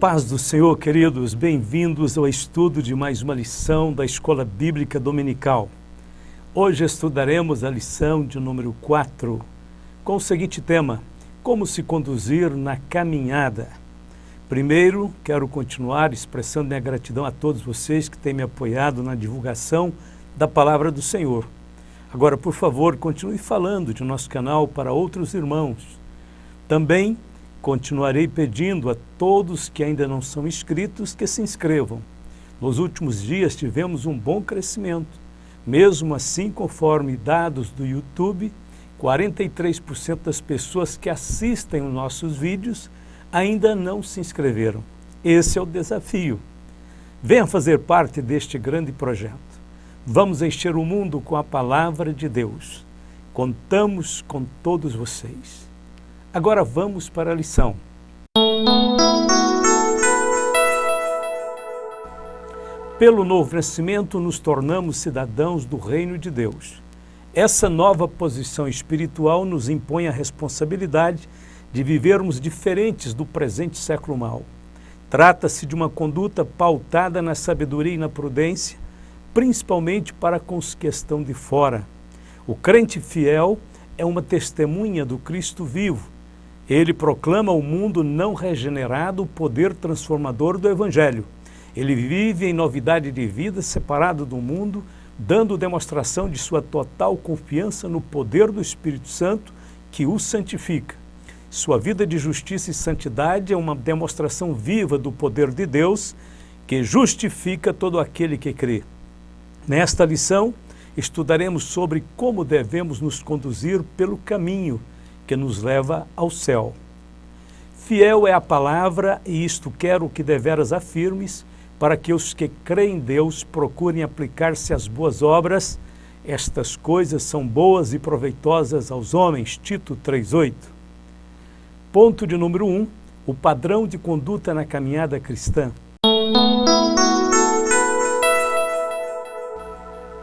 paz do Senhor, queridos, bem-vindos ao estudo de mais uma lição da Escola Bíblica Dominical. Hoje estudaremos a lição de número 4, com o seguinte tema: como se conduzir na caminhada. Primeiro, quero continuar expressando minha gratidão a todos vocês que têm me apoiado na divulgação da Palavra do Senhor. Agora, por favor, continue falando de nosso canal para outros irmãos. Também continuarei pedindo a todos que ainda não são inscritos que se inscrevam. Nos últimos dias tivemos um bom crescimento. Mesmo assim, conforme dados do YouTube, 43% das pessoas que assistem os nossos vídeos ainda não se inscreveram. Esse é o desafio. Venha fazer parte deste grande projeto. Vamos encher o mundo com a palavra de Deus. Contamos com todos vocês. Agora vamos para a lição. Pelo novo nascimento, nos tornamos cidadãos do reino de Deus. Essa nova posição espiritual nos impõe a responsabilidade de vivermos diferentes do presente século mau. Trata-se de uma conduta pautada na sabedoria e na prudência, principalmente para com os que estão de fora. O crente fiel é uma testemunha do Cristo vivo. Ele proclama ao mundo não regenerado o poder transformador do Evangelho. Ele vive em novidade de vida, separado do mundo, dando demonstração de sua total confiança no poder do Espírito Santo que o santifica. Sua vida de justiça e santidade é uma demonstração viva do poder de Deus que justifica todo aquele que crê. Nesta lição, estudaremos sobre como devemos nos conduzir pelo caminho que nos leva ao céu. Fiel é a palavra, e isto quero que deveras afirmes, para que os que creem em Deus procurem aplicar-se às boas obras. Estas coisas são boas e proveitosas aos homens. Tito 3:8. Ponto de número 1. O padrão de conduta na caminhada cristã.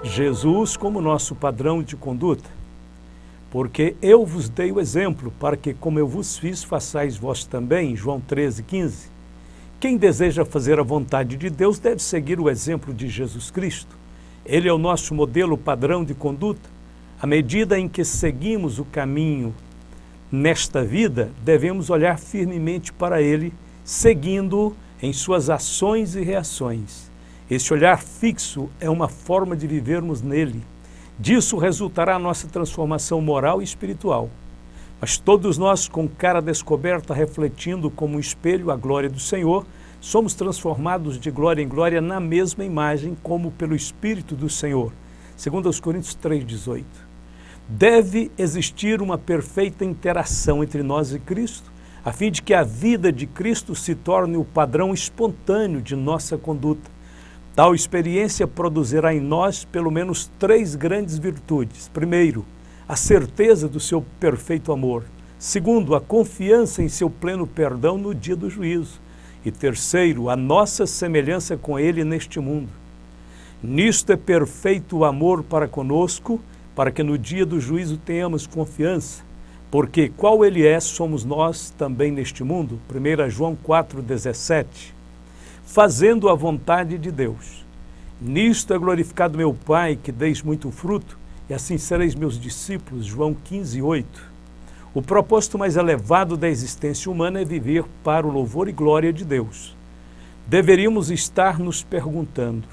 Jesus como nosso padrão de conduta. Porque eu vos dei o exemplo, para que, como eu vos fiz, façais vós também. João 13:15. Quem deseja fazer a vontade de Deus deve seguir o exemplo de Jesus Cristo. Ele é o nosso modelo padrão de conduta. À medida em que seguimos o caminho nesta vida, devemos olhar firmemente para Ele, seguindo-o em suas ações e reações. Esse olhar fixo é uma forma de vivermos nele. Disso resultará a nossa transformação moral e espiritual. Mas todos nós, com cara descoberta, refletindo como um espelho a glória do Senhor, somos transformados de glória em glória na mesma imagem, como pelo Espírito do Senhor. 2 Coríntios 3:18. Deve existir uma perfeita interação entre nós e Cristo, a fim de que a vida de Cristo se torne o padrão espontâneo de nossa conduta. Tal experiência produzirá em nós pelo menos 3 grandes virtudes. Primeiro, a certeza do seu perfeito amor. Segundo, a confiança em seu pleno perdão no dia do juízo. E terceiro, a nossa semelhança com Ele neste mundo. Nisto é perfeito o amor para conosco, para que no dia do juízo tenhamos confiança. Porque qual Ele é, somos nós também neste mundo. 1 João 4:17. Fazendo a vontade de Deus. Nisto é glorificado meu Pai, que deis muito fruto, e assim sereis meus discípulos. João 15:8. O propósito mais elevado da existência humana é viver para o louvor e glória de Deus. Deveríamos estar nos perguntando: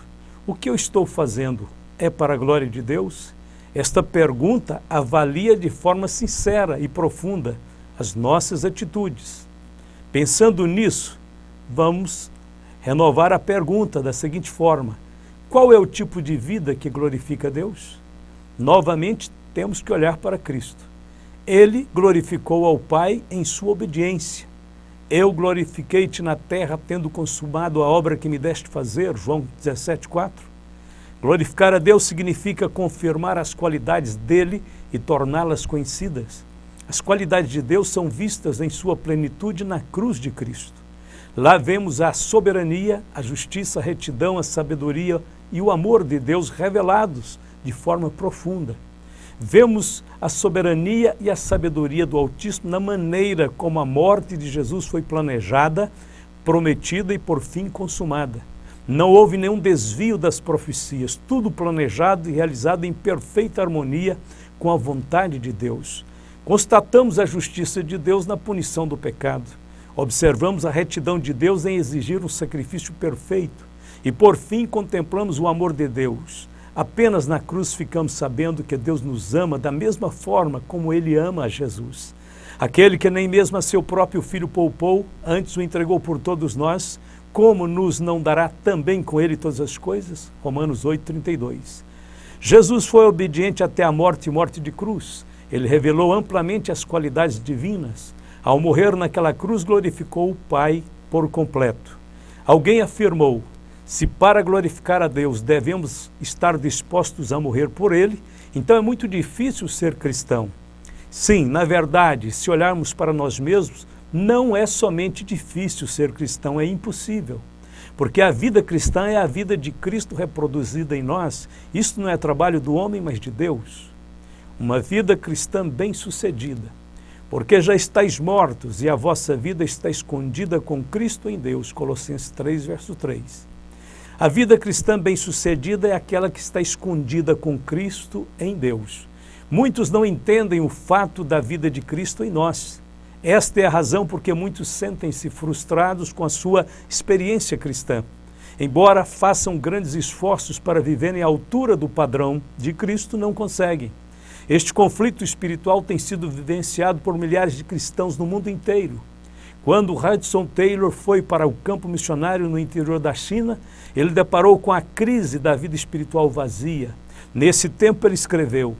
o que eu estou fazendo é para a glória de Deus? Esta pergunta avalia de forma sincera e profunda as nossas atitudes. Pensando nisso, vamos renovar a pergunta da seguinte forma: qual é o tipo de vida que glorifica a Deus? Novamente, temos que olhar para Cristo. Ele glorificou ao Pai em sua obediência. Eu glorifiquei-te na terra, tendo consumado a obra que me deste fazer. João 17:4. Glorificar a Deus significa confirmar as qualidades dele e torná-las conhecidas. As qualidades de Deus são vistas em sua plenitude na cruz de Cristo. Lá vemos a soberania, a justiça, a retidão, a sabedoria e o amor de Deus revelados de forma profunda. Vemos a soberania e a sabedoria do Altíssimo na maneira como a morte de Jesus foi planejada prometida e por fim consumada. Não houve nenhum desvio das profecias, tudo planejado e realizado em perfeita harmonia com a vontade de Deus. Constatamos a justiça de Deus na punição do pecado. Observamos a retidão de Deus em exigir um sacrifício perfeito. E por fim contemplamos o amor de Deus. Apenas na cruz ficamos sabendo que Deus nos ama da mesma forma como Ele ama a Jesus. Aquele que nem mesmo a seu próprio Filho poupou, antes o entregou por todos nós, como nos não dará também com Ele todas as coisas? Romanos 8:32. Jesus foi obediente até a morte e morte de cruz. Ele revelou amplamente as qualidades divinas. Ao morrer naquela cruz, glorificou o Pai por completo. Alguém afirmou: se para glorificar a Deus devemos estar dispostos a morrer por Ele, então é muito difícil ser cristão. Sim, na verdade, se olharmos para nós mesmos, não é somente difícil ser cristão, é impossível. Porque a vida cristã é a vida de Cristo reproduzida em nós. Isto não é trabalho do homem, mas de Deus. Uma vida cristã bem-sucedida. Porque já estáis mortos e a vossa vida está escondida com Cristo em Deus. Colossenses 3, verso 3. A vida cristã bem-sucedida é aquela que está escondida com Cristo em Deus. Muitos não entendem o fato da vida de Cristo em nós. Esta é a razão porque muitos sentem-se frustrados com a sua experiência cristã. Embora façam grandes esforços para viverem à altura do padrão de Cristo, não conseguem. Este conflito espiritual tem sido vivenciado por milhares de cristãos no mundo inteiro. Quando Hudson Taylor foi para o campo missionário no interior da China, ele deparou com a crise da vida espiritual vazia. Nesse tempo ele escreveu: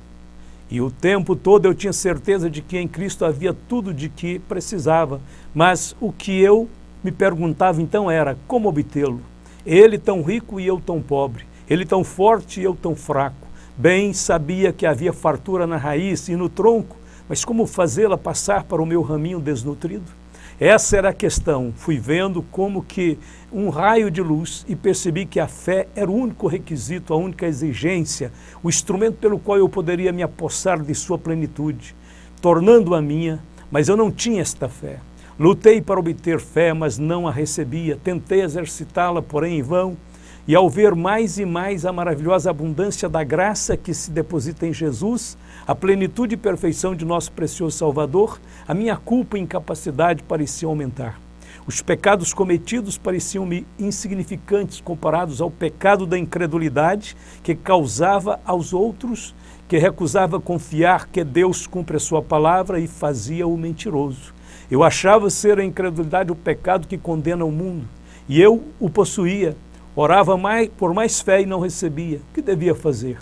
e o tempo todo eu tinha certeza de que em Cristo havia tudo de que precisava, mas o que eu me perguntava então era como obtê-lo. Ele tão rico e eu tão pobre, ele tão forte e eu tão fraco. Bem sabia que havia fartura na raiz e no tronco, mas como fazê-la passar para o meu raminho desnutrido? Essa era a questão. Fui vendo como que um raio de luz e percebi que a fé era o único requisito, a única exigência, o instrumento pelo qual eu poderia me apossar de sua plenitude, tornando-a minha, mas eu não tinha esta fé. Lutei para obter fé, mas não a recebia. Tentei exercitá-la, porém em vão. E ao ver mais e mais a maravilhosa abundância da graça que se deposita em Jesus, a plenitude e perfeição de nosso precioso Salvador, a minha culpa e incapacidade pareciam aumentar. Os pecados cometidos pareciam-me insignificantes comparados ao pecado da incredulidade que causava aos outros, que recusava confiar que Deus cumpre a sua palavra e fazia-o mentiroso. Eu achava ser a incredulidade o pecado que condena o mundo, e eu o possuía. Orava por mais fé e não recebia. O que devia fazer?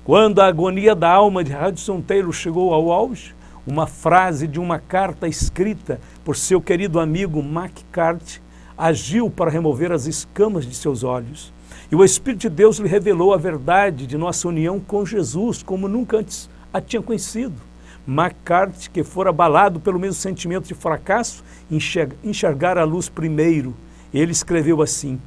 Quando a agonia da alma de Hudson Taylor chegou ao auge, uma frase de uma carta escrita por seu querido amigo McCarthy agiu para remover as escamas de seus olhos. E o Espírito de Deus lhe revelou a verdade de nossa união com Jesus, como nunca antes a tinha conhecido. McCarthy, que fora abalado pelo mesmo sentimento de fracasso, enxergar a luz primeiro. Ele escreveu assim: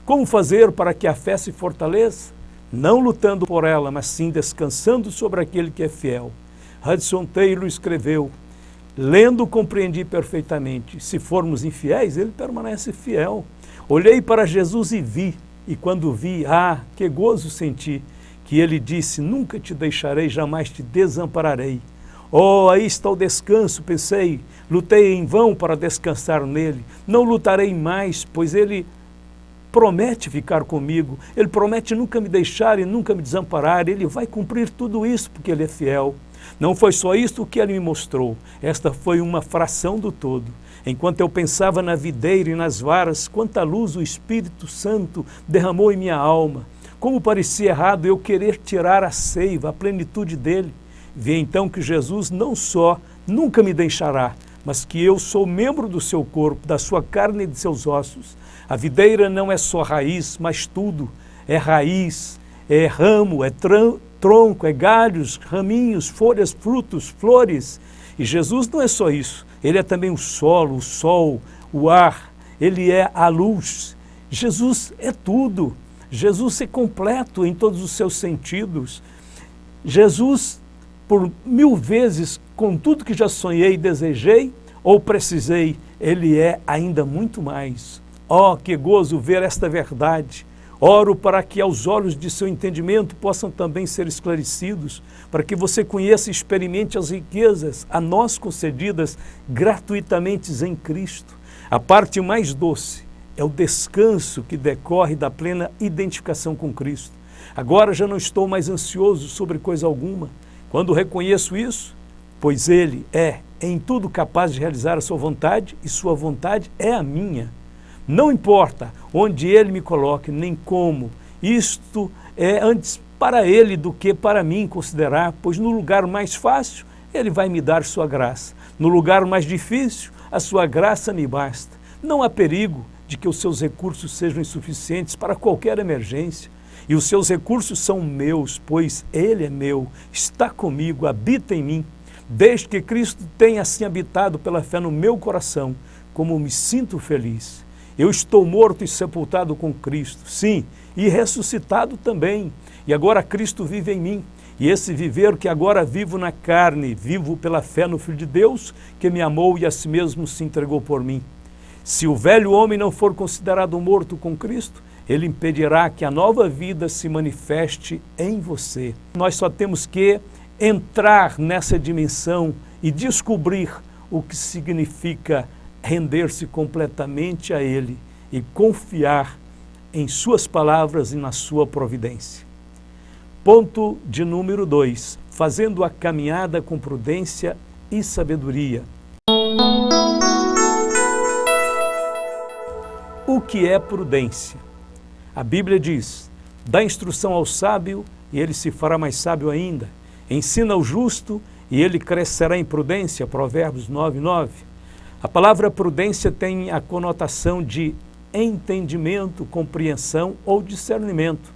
como fazer para que a fé se fortaleça? Não lutando por ela, mas sim descansando sobre aquele que é fiel. Hudson Taylor escreveu: lendo compreendi perfeitamente, se formos infiéis, ele permanece fiel. Olhei para Jesus e vi, e quando vi, que gozo senti, que ele disse: nunca te deixarei, jamais te desampararei. Oh, aí está o descanso, pensei, lutei em vão para descansar nele, não lutarei mais, pois ele promete ficar comigo, ele promete nunca me deixar e nunca me desamparar, ele vai cumprir tudo isso porque ele é fiel. Não foi só isso que ele me mostrou, esta foi uma fração do todo. Enquanto eu pensava na videira e nas varas, quanta luz o Espírito Santo derramou em minha alma. Como parecia errado eu querer tirar a seiva, a plenitude dele. Vi então que Jesus não só nunca me deixará, mas que eu sou membro do seu corpo, da sua carne e de seus ossos. A videira não é só raiz, mas tudo. É raiz, é ramo, é tronco, é galhos, raminhos, folhas, frutos, flores. E Jesus não é só isso. Ele é também o solo, o sol, o ar. Ele é a luz. Jesus é tudo. Jesus é completo em todos os seus sentidos. Jesus, por 1000 vezes, com tudo que já sonhei, desejei ou precisei, ele é ainda muito mais. Oh, que gozo ver esta verdade! Oro para que aos olhos de seu entendimento possam também ser esclarecidos, para que você conheça e experimente as riquezas a nós concedidas gratuitamente em Cristo. A parte mais doce é o descanso que decorre da plena identificação com Cristo. Agora já não estou mais ansioso sobre coisa alguma. Quando reconheço isso, pois Ele é em tudo capaz de realizar a sua vontade e sua vontade é a minha. Não importa onde Ele me coloque, nem como. Isto é antes para Ele do que para mim considerar, pois no lugar mais fácil, Ele vai me dar sua graça. No lugar mais difícil, a sua graça me basta. Não há perigo de que os seus recursos sejam insuficientes para qualquer emergência. E os seus recursos são meus, pois Ele é meu, está comigo, habita em mim. Desde que Cristo tenha assim habitado pela fé no meu coração, como me sinto feliz. Eu estou morto e sepultado com Cristo, sim, e ressuscitado também. E agora Cristo vive em mim. E esse viver que agora vivo na carne, vivo pela fé no Filho de Deus, que me amou e a si mesmo se entregou por mim. Se o velho homem não for considerado morto com Cristo, ele impedirá que a nova vida se manifeste em você. Nós só temos que entrar nessa dimensão e descobrir o que significa render-se completamente a Ele e confiar em suas palavras e na sua providência. Ponto de número 2, fazendo a caminhada com prudência e sabedoria. O que é prudência? A Bíblia diz, dá instrução ao sábio e ele se fará mais sábio ainda. Ensina o justo e ele crescerá em prudência, Provérbios 9:9. A palavra prudência tem a conotação de entendimento, compreensão ou discernimento.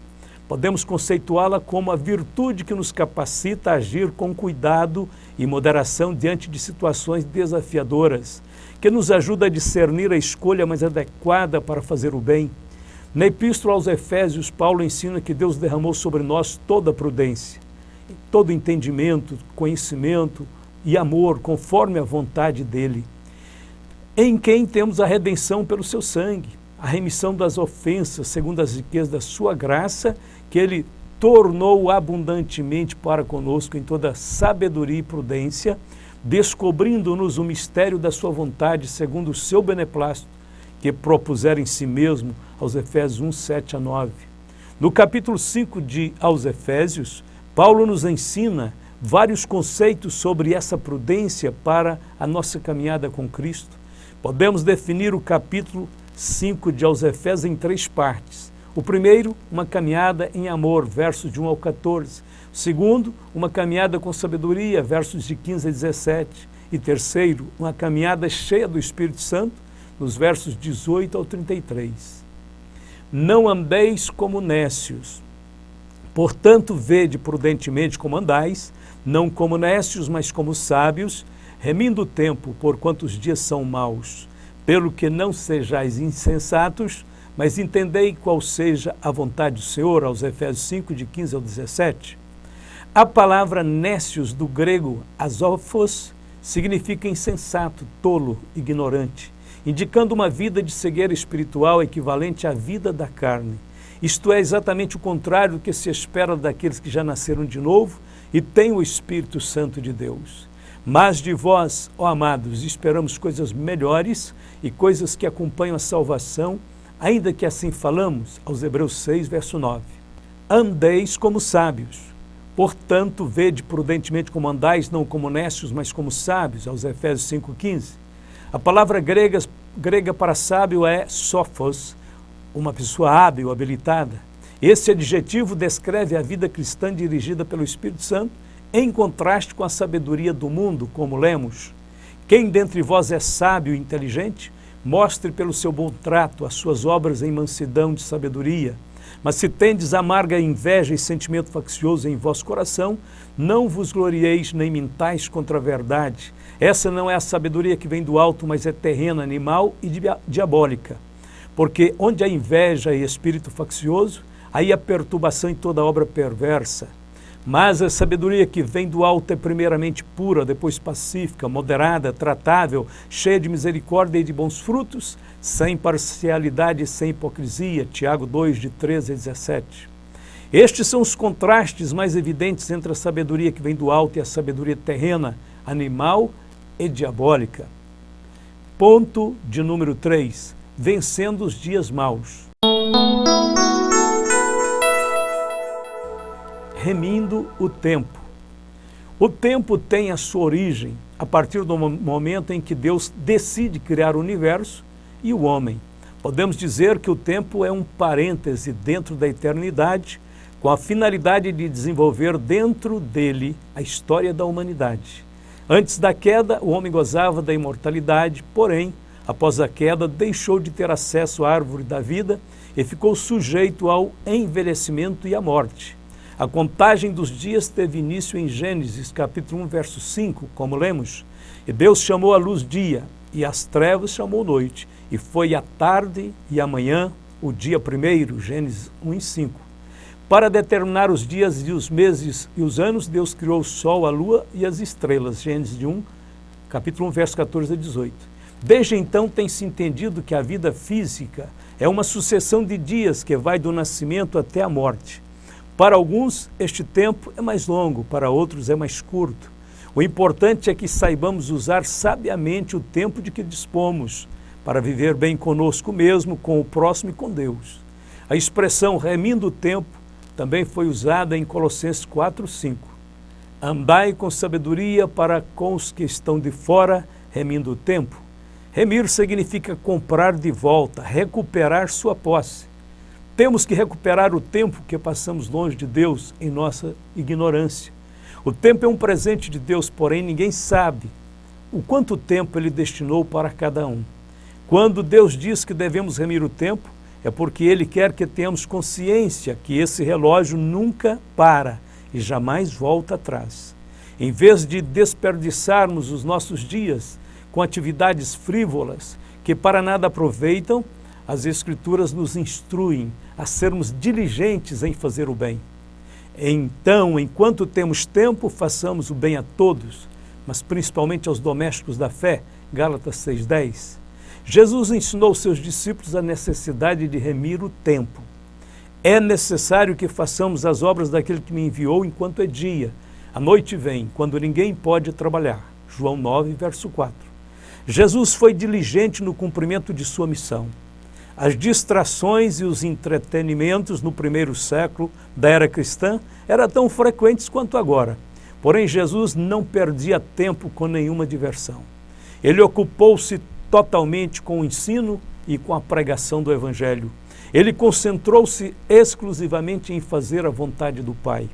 Podemos conceituá-la como a virtude que nos capacita a agir com cuidado e moderação diante de situações desafiadoras, que nos ajuda a discernir a escolha mais adequada para fazer o bem. Na Epístola aos Efésios, Paulo ensina que Deus derramou sobre nós toda a prudência, todo entendimento, conhecimento e amor, conforme a vontade dEle, em quem temos a redenção pelo seu sangue, a remissão das ofensas, segundo as riquezas da sua graça, que Ele tornou abundantemente para conosco em toda sabedoria e prudência, descobrindo-nos o mistério da sua vontade, segundo o seu beneplácito, que propusera em si mesmo, aos Efésios 1:7-9. No capítulo 5 de Aos Efésios, Paulo nos ensina vários conceitos sobre essa prudência para a nossa caminhada com Cristo. Podemos definir o capítulo 5 de Aos Efésios em 3 partes. O primeiro, uma caminhada em amor, versos de 1 ao 14. O segundo, uma caminhada com sabedoria, versos de 15 a 17. E terceiro, uma caminhada cheia do Espírito Santo, nos versos 18 ao 33. Não andeis como nécios, portanto vede prudentemente como andais, não como nécios, mas como sábios, remindo o tempo, porquanto os dias são maus. Pelo que não sejais insensatos, mas entendei qual seja a vontade do Senhor, aos Efésios 5, de 15 ao 17. A palavra nécios, do grego azófos, significa insensato, tolo, ignorante, indicando uma vida de cegueira espiritual equivalente à vida da carne. Isto é exatamente o contrário do que se espera daqueles que já nasceram de novo e têm o Espírito Santo de Deus. Mas de vós, ó amados, esperamos coisas melhores e coisas que acompanham a salvação, ainda que assim falamos, aos Hebreus 6, verso 9. Andeis como sábios, portanto vede prudentemente como andais, não como nécios, mas como sábios, aos Efésios 5:15. A palavra grega para sábio é sophos, uma pessoa hábil, habilitada. Esse adjetivo descreve a vida cristã dirigida pelo Espírito Santo, em contraste com a sabedoria do mundo, como lemos. Quem dentre vós é sábio e inteligente, mostre pelo seu bom trato as suas obras em mansidão de sabedoria. Mas se tendes amarga inveja e sentimento faccioso em vosso coração, não vos glorieis nem mintais contra a verdade. Essa não é a sabedoria que vem do alto, mas é terrena, animal e diabólica. Porque onde há inveja e espírito faccioso, aí há perturbação e toda obra perversa. Mas a sabedoria que vem do alto é primeiramente pura, depois pacífica, moderada, tratável, cheia de misericórdia e de bons frutos, sem parcialidade e sem hipocrisia. Tiago 2, de 13 a 17. Estes são os contrastes mais evidentes entre a sabedoria que vem do alto e a sabedoria terrena, animal e diabólica. Ponto de número 3. Vencendo os dias maus. Remindo o tempo. O tempo tem a sua origem a partir do momento em que Deus decide criar o universo e o homem. Podemos dizer que o tempo é um parêntese dentro da eternidade, com a finalidade de desenvolver dentro dele a história da humanidade. Antes da queda, o homem gozava da imortalidade, porém, após a queda, deixou de ter acesso à árvore da vida e ficou sujeito ao envelhecimento e à morte. A contagem dos dias teve início em Gênesis, capítulo 1, verso 5, como lemos. E Deus chamou a luz dia, e as trevas chamou noite. E foi a tarde e a manhã, o dia primeiro, Gênesis 1 e 5. Para determinar os dias e os meses e os anos, Deus criou o sol, a lua e as estrelas, Gênesis 1, capítulo 1, verso 14 a 18. Desde então tem-se entendido que a vida física é uma sucessão de dias que vai do nascimento até a morte. Para alguns, este tempo é mais longo, para outros é mais curto. O importante é que saibamos usar sabiamente o tempo de que dispomos para viver bem conosco mesmo, com o próximo e com Deus. A expressão remindo o tempo também foi usada em Colossenses 4, 5. Andai com sabedoria para com os que estão de fora, remindo o tempo. Remir significa comprar de volta, recuperar sua posse. Temos que recuperar o tempo que passamos longe de Deus em nossa ignorância. O tempo é um presente de Deus, porém ninguém sabe o quanto tempo Ele destinou para cada um. Quando Deus diz que devemos remir o tempo, é porque Ele quer que tenhamos consciência que esse relógio nunca para e jamais volta atrás. Em vez de desperdiçarmos os nossos dias com atividades frívolas que para nada aproveitam, as Escrituras nos instruem a sermos diligentes em fazer o bem. Então, enquanto temos tempo, façamos o bem a todos, mas principalmente aos domésticos da fé, Gálatas 6,10. Jesus ensinou seus discípulos a necessidade de remir o tempo. É necessário que façamos as obras daquele que me enviou enquanto é dia. A noite vem, quando ninguém pode trabalhar. João 9, verso 4. Jesus foi diligente no cumprimento de sua missão. As distrações e os entretenimentos no primeiro século da era cristã eram tão frequentes quanto agora. Porém, Jesus não perdia tempo com nenhuma diversão. Ele ocupou-se totalmente com o ensino e com a pregação do Evangelho. Ele concentrou-se exclusivamente em fazer a vontade do Pai.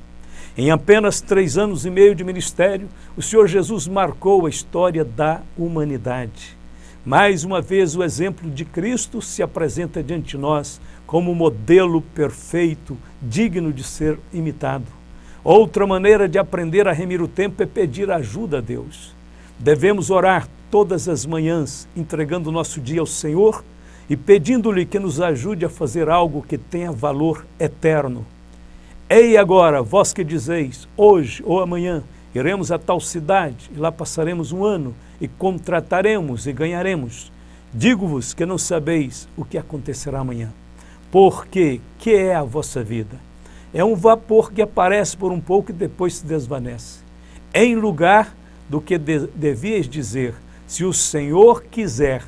Em apenas 3 anos e meio de ministério, o Senhor Jesus marcou a história da humanidade. Mais uma vez, o exemplo de Cristo se apresenta diante de nós como um modelo perfeito, digno de ser imitado. Outra maneira de aprender a remir o tempo é pedir ajuda a Deus. Devemos orar todas as manhãs, entregando o nosso dia ao Senhor e pedindo-lhe que nos ajude a fazer algo que tenha valor eterno. Ei agora, vós que dizeis, hoje ou amanhã, iremos a tal cidade e lá passaremos um ano e contrataremos e ganharemos. Digo-vos que não sabeis o que acontecerá amanhã. Porque que é a vossa vida? É um vapor que aparece por um pouco e depois se desvanece. Em lugar do que devíeis dizer, se o Senhor quiser,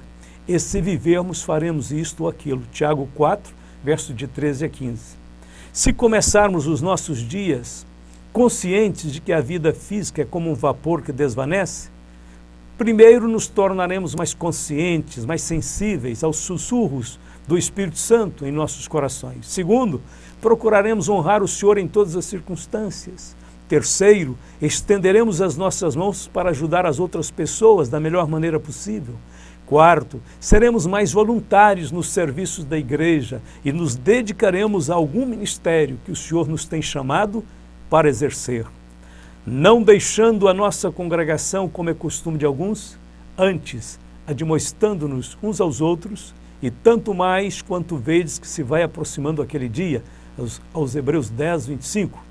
e se vivermos, faremos isto ou aquilo. Tiago 4, versos de 13 a 15. Se começarmos os nossos dias conscientes de que a vida física é como um vapor que desvanece, primeiro nos tornaremos mais conscientes, mais sensíveis aos sussurros do Espírito Santo em nossos corações. Segundo, procuraremos honrar o Senhor em todas as circunstâncias. Terceiro, estenderemos as nossas mãos para ajudar as outras pessoas da melhor maneira possível. Quarto, seremos mais voluntários nos serviços da igreja e nos dedicaremos a algum ministério que o Senhor nos tem chamado para exercer. Não deixando a nossa congregação, como é costume de alguns, antes admoestando-nos uns aos outros, e tanto mais quanto vedes que se vai aproximando aquele dia, aos Hebreus 10, 25.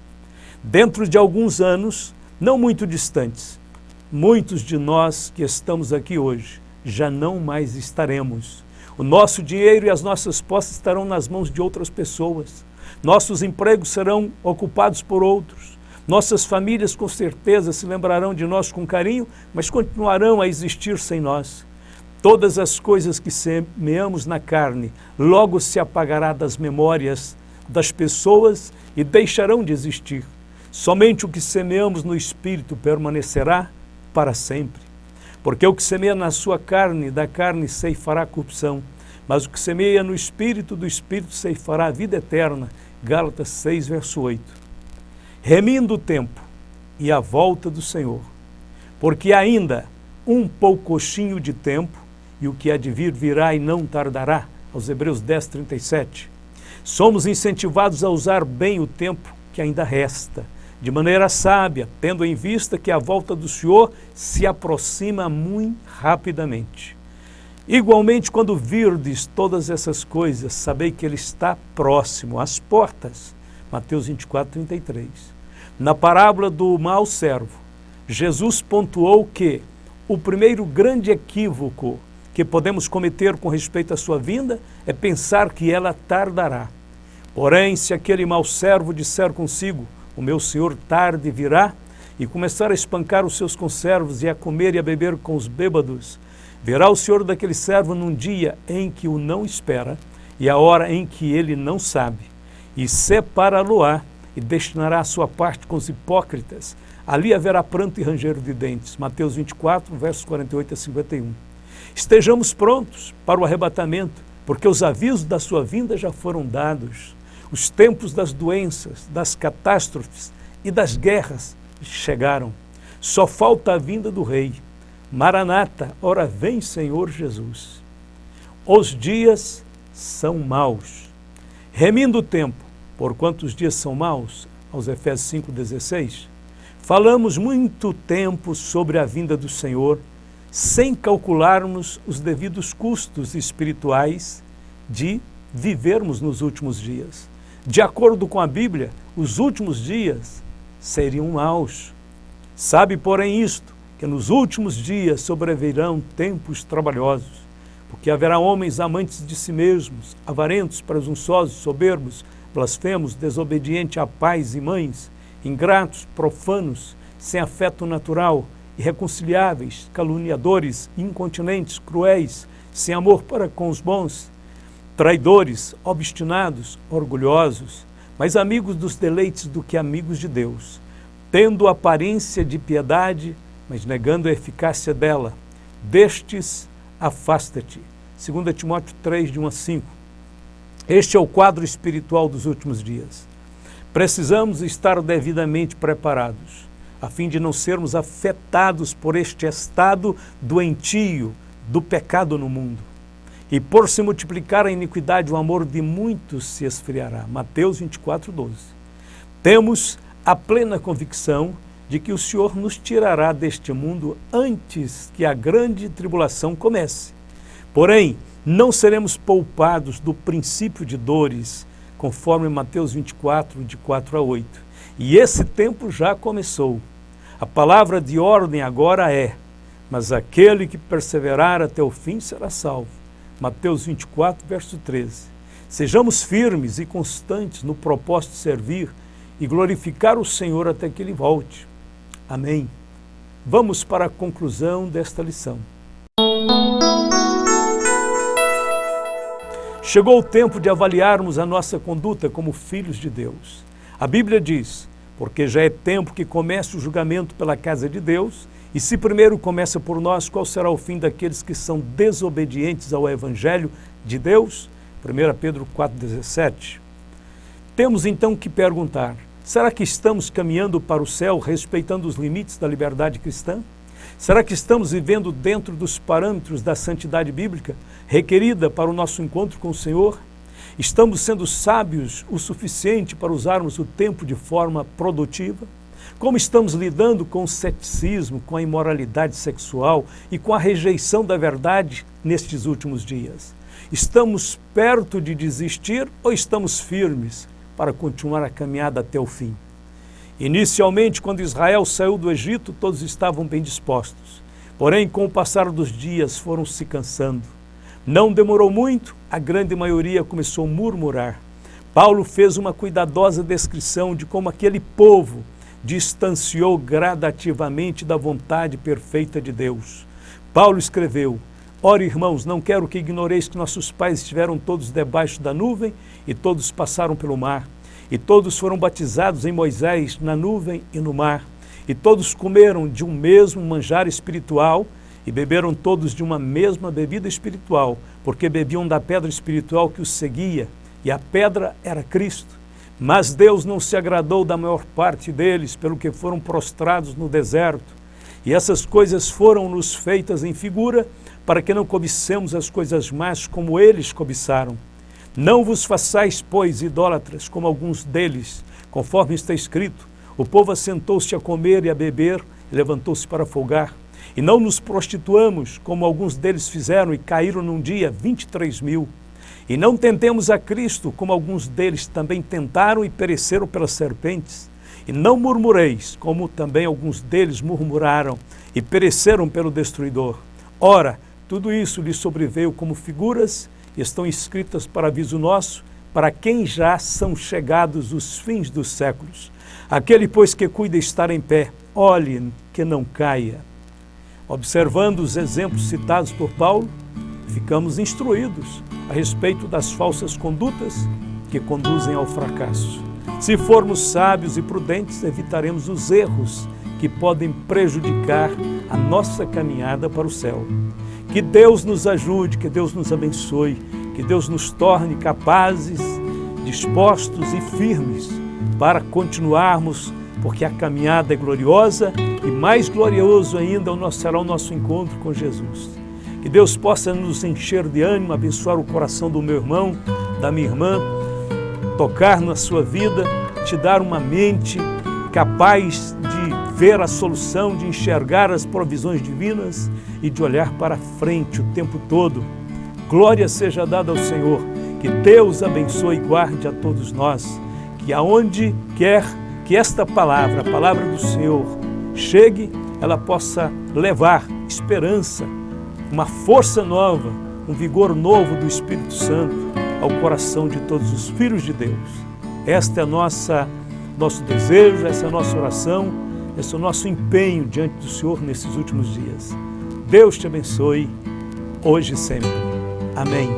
Dentro de alguns anos, não muito distantes, muitos de nós que estamos aqui hoje já não mais estaremos. O nosso dinheiro e as nossas posses estarão nas mãos de outras pessoas. Nossos empregos serão ocupados por outros. Nossas famílias com certeza se lembrarão de nós com carinho, mas continuarão a existir sem nós. Todas as coisas que semeamos na carne logo se apagará das memórias das pessoas e deixarão de existir. Somente o que semeamos no Espírito permanecerá para sempre. Porque o que semeia na sua carne, da carne ceifará corrupção, mas o que semeia no Espírito, do Espírito ceifará a vida eterna. Gálatas 6, verso 8. Remindo o tempo e a volta do Senhor, porque ainda um poucochinho de tempo, e o que há de vir virá e não tardará, aos Hebreus 10, 37. Somos incentivados a usar bem o tempo que ainda resta, de maneira sábia, tendo em vista que a volta do Senhor se aproxima muito rapidamente. Igualmente, quando virdes todas essas coisas, sabei que Ele está próximo, às portas. Mateus 24, 33. Na parábola do mau servo, Jesus pontuou que o primeiro grande equívoco que podemos cometer com respeito à sua vinda é pensar que ela tardará. Porém, se aquele mau servo disser consigo, o meu Senhor tarde virá, e começar a espancar os seus conservos e a comer e a beber com os bêbados, verá o Senhor daquele servo num dia em que o não espera e a hora em que ele não sabe, e separá-lo-á e destinará a sua parte com os hipócritas. Ali haverá pranto e ranger de dentes. Mateus 24, versos 48 a 51. Estejamos prontos para o arrebatamento, porque os avisos da sua vinda já foram dados. Os tempos das doenças, das catástrofes e das guerras chegaram. Só falta a vinda do Rei. Maranata, ora vem, Senhor Jesus. Os dias são maus. Remindo o tempo, porquanto os dias são maus, aos Efésios 5,16, falamos muito tempo sobre a vinda do Senhor, sem calcularmos os devidos custos espirituais de vivermos nos últimos dias. De acordo com a Bíblia, os últimos dias seriam maus. Sabe, porém, isto, que nos últimos dias sobrevirão tempos trabalhosos, porque haverá homens amantes de si mesmos, avarentos, presunçosos, soberbos, blasfemos, desobedientes a pais e mães, ingratos, profanos, sem afeto natural, irreconciliáveis, caluniadores, incontinentes, cruéis, sem amor para com os bons, traidores, obstinados, orgulhosos, mais amigos dos deleites do que amigos de Deus, tendo aparência de piedade, mas negando a eficácia dela. Destes, afasta-te. 2 Timóteo 3, de 1 a 5. Este é o quadro espiritual dos últimos dias. Precisamos estar devidamente preparados, a fim de não sermos afetados por este estado doentio do pecado no mundo. E por se multiplicar a iniquidade, o amor de muitos se esfriará. Mateus 24, 12. Temos a plena convicção de que o Senhor nos tirará deste mundo antes que a grande tribulação comece. Porém, não seremos poupados do princípio de dores, conforme Mateus 24, de 4 a 8. E esse tempo já começou. A palavra de ordem agora é: mas aquele que perseverar até o fim será salvo. Mateus 24, verso 13. Sejamos firmes e constantes no propósito de servir e glorificar o Senhor até que Ele volte. Amém. Vamos para a conclusão desta lição. Chegou o tempo de avaliarmos a nossa conduta como filhos de Deus. A Bíblia diz: porque já é tempo que comece o julgamento pela casa de Deus, e se primeiro começa por nós, qual será o fim daqueles que são desobedientes ao Evangelho de Deus? 1 Pedro 4,17. Temos então que perguntar: será que estamos caminhando para o céu respeitando os limites da liberdade cristã? Será que estamos vivendo dentro dos parâmetros da santidade bíblica requerida para o nosso encontro com o Senhor? Estamos sendo sábios o suficiente para usarmos o tempo de forma produtiva? Como estamos lidando com o ceticismo, com a imoralidade sexual e com a rejeição da verdade nestes últimos dias? Estamos perto de desistir ou estamos firmes para continuar a caminhada até o fim? Inicialmente, quando Israel saiu do Egito, todos estavam bem dispostos. Porém, com o passar dos dias, foram se cansando. Não demorou muito, a grande maioria começou a murmurar. Paulo fez uma cuidadosa descrição de como aquele povo distanciou gradativamente da vontade perfeita de Deus. Paulo escreveu: ora, irmãos, não quero que ignoreis que nossos pais estiveram todos debaixo da nuvem e todos passaram pelo mar. E todos foram batizados em Moisés na nuvem e no mar. E todos comeram de um mesmo manjar espiritual e beberam todos de uma mesma bebida espiritual, porque bebiam da pedra espiritual que os seguia, e a pedra era Cristo. Mas Deus não se agradou da maior parte deles, pelo que foram prostrados no deserto. E essas coisas foram-nos feitas em figura, para que não cobicemos as coisas más como eles cobiçaram. Não vos façais, pois, idólatras, como alguns deles, conforme está escrito: o povo assentou-se a comer e a beber, e levantou-se para folgar. E não nos prostituamos, como alguns deles fizeram, e caíram num dia 23.000. E não tentemos a Cristo, como alguns deles também tentaram e pereceram pelas serpentes. E não murmureis, como também alguns deles murmuraram e pereceram pelo destruidor. Ora, tudo isso lhes sobreveio como figuras, e estão escritas para aviso nosso, para quem já são chegados os fins dos séculos. Aquele, pois, que cuida estar em pé, olhe que não caia. Observando os exemplos citados por Paulo, ficamos instruídos a respeito das falsas condutas que conduzem ao fracasso. Se formos sábios e prudentes, evitaremos os erros que podem prejudicar a nossa caminhada para o céu. Que Deus nos ajude, que Deus nos abençoe, que Deus nos torne capazes, dispostos e firmes para continuarmos, porque a caminhada é gloriosa e mais glorioso ainda será o nosso encontro com Jesus. Que Deus possa nos encher de ânimo, abençoar o coração do meu irmão, da minha irmã, tocar na sua vida, te dar uma mente capaz de ver a solução, de enxergar as provisões divinas e de olhar para frente o tempo todo. Glória seja dada ao Senhor, que Deus abençoe e guarde a todos nós, que aonde quer que esta palavra, a palavra do Senhor, chegue, ela possa levar esperança, uma força nova, um vigor novo do Espírito Santo ao coração de todos os filhos de Deus. Esta é nosso desejo, essa é a nossa oração, esse é o nosso empenho diante do Senhor nesses últimos dias. Deus te abençoe, hoje e sempre. Amém.